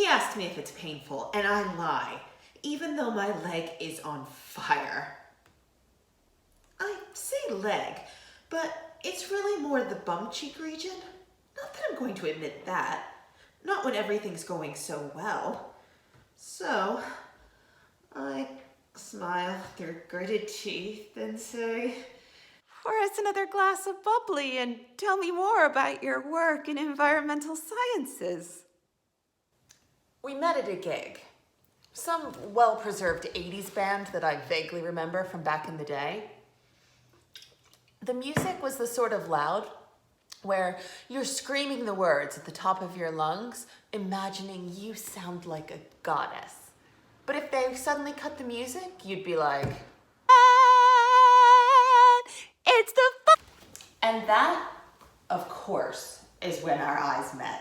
He asked me if it's painful, and I lie, even though my leg is on fire. I say leg, but it's really more the bum cheek region. Not that I'm going to admit that. Not when everything's going so well. So, I smile through gritted teeth and say, Pour us another glass of bubbly and tell me more about your work in environmental sciences. We met at a gig. Some well-preserved 80s band that I vaguely remember from back in the day. The music was the sort of loud where you're screaming the words at the top of your lungs, imagining you sound like a goddess. But if they suddenly cut the music, you'd be like, It's the and that, of course, is when our eyes met.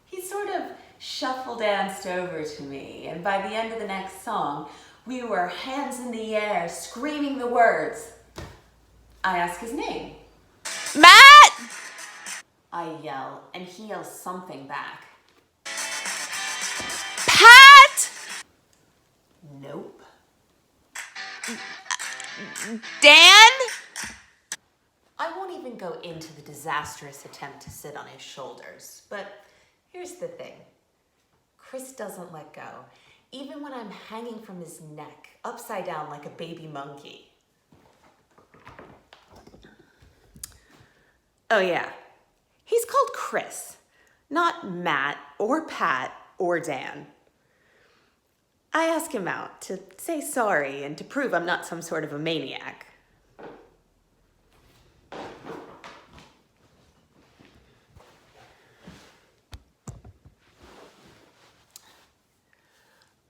He sort of shuffle danced over to me, and by the end of the next song, we were hands in the air, screaming the words. I ask his name. Matt! I yell, and he yells something back. Pat! Nope. Dan? I won't even go into the disastrous attempt to sit on his shoulders, but here's the thing. Chris doesn't let go, even when I'm hanging from his neck, upside down like a baby monkey. Oh yeah, he's called Chris, not Matt or Pat or Dan. I ask him out to say sorry and to prove I'm not some sort of a maniac.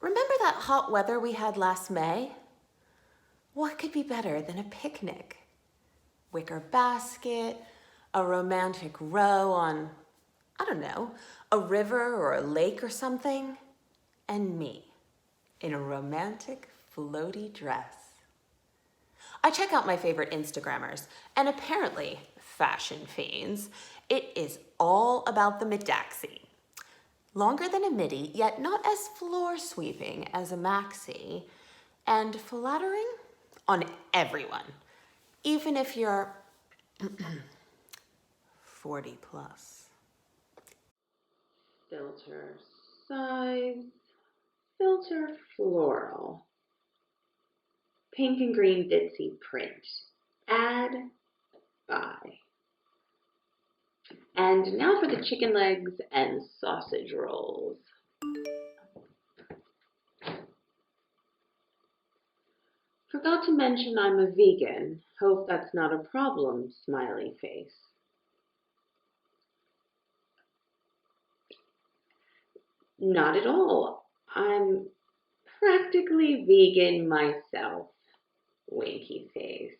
Remember that hot weather we had last May? What could be better than a picnic? Wicker basket, a romantic row on, I don't know, a river or a lake or something, and me in a romantic floaty dress. I check out my favorite Instagrammers, and apparently, fashion fiends, it is all about the Midaxi. Longer than a midi, yet not as floor sweeping as a maxi, and flattering on everyone, even if you're 40 plus. filter size, filter floral, pink and green Ditsy print, add, buy. And now for the chicken legs and sausage rolls. Forgot to mention I'm a vegan. Hope that's not a problem, smiley face. Not at all. I'm practically vegan myself, winky face.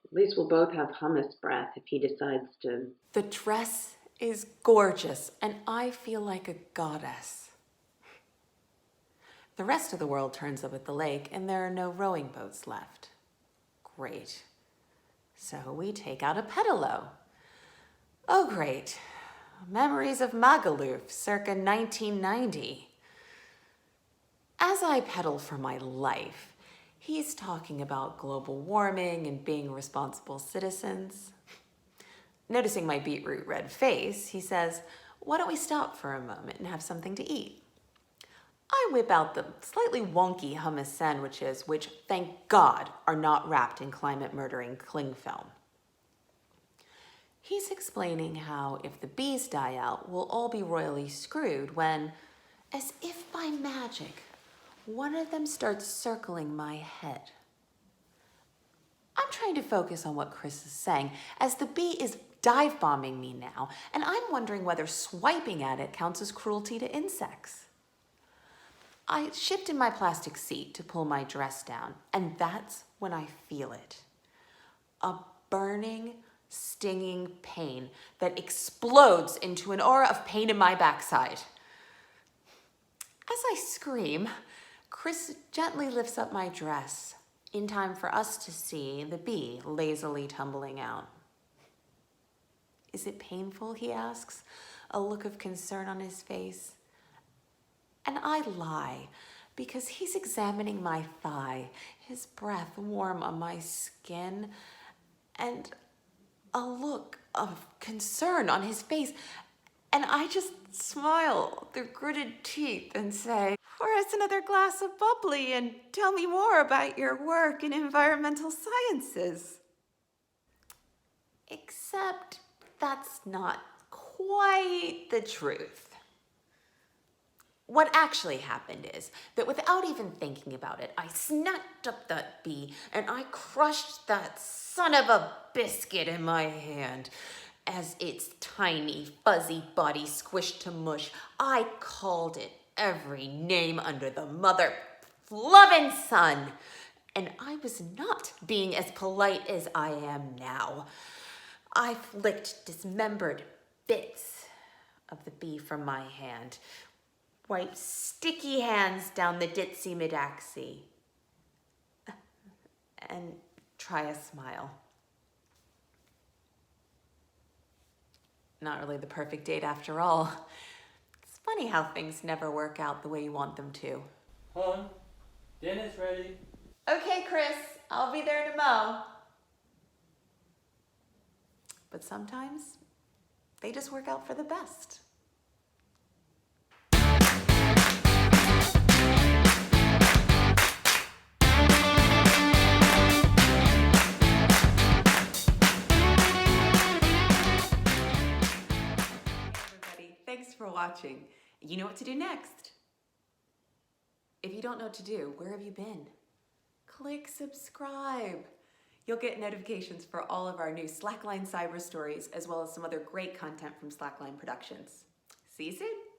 At least we'll both have hummus breath if he decides to. The dress is gorgeous, and I feel like a goddess. The rest of the world turns up at the lake, and there are no rowing boats left. Great. So we take out a pedalo. Oh, great. Memories of Magaluf, circa 1990. As I pedal for my life, he's talking about global warming and being responsible citizens. Noticing my beetroot red face, he says, "Why don't we stop for a moment and have something to eat?" I whip out the slightly wonky hummus sandwiches, which, thank God, are not wrapped in climate-murdering cling film. He's explaining how if the bees die out, we'll all be royally screwed when, as if by magic, one of them starts circling my head. I'm trying to focus on what Chris is saying, as the bee is dive-bombing me now, and I'm wondering whether swiping at it counts as cruelty to insects. I shift in my plastic seat to pull my dress down, and that's when I feel it. A burning, stinging pain that explodes into an aura of pain in my backside. As I scream, Chris gently lifts up my dress, in time for us to see the bee lazily tumbling out. "Is it painful?" he asks, a look of concern on his face. And I lie because he's examining my thigh, his breath warm on my skin, and a look of concern on his face. And I just smile through gritted teeth and say, "Pour us another glass of bubbly and tell me more about your work in environmental sciences." Except that's not quite the truth. What actually happened is that without even thinking about it, I snapped up that bee and I crushed that son of a biscuit in my hand. As its tiny, fuzzy body squished to mush, I called it every name under the mother-loving sun. And I was not being as polite as I am now. I flicked dismembered bits of the bee from my hand, wiped sticky hands down the Ditsy Midaxi, and try a smile. Not really the perfect date after all. It's funny how things never work out the way you want them to. Hon, dinner's ready. Okay, Chris, I'll be there to mow. But sometimes they just work out for the best. Thanks for watching. You know what to do next. If you don't know what to do, where have you been? Click subscribe. You'll get notifications for all of our new Slackline Cyberstories, as well as some other great content from Slackline Productions. See you soon.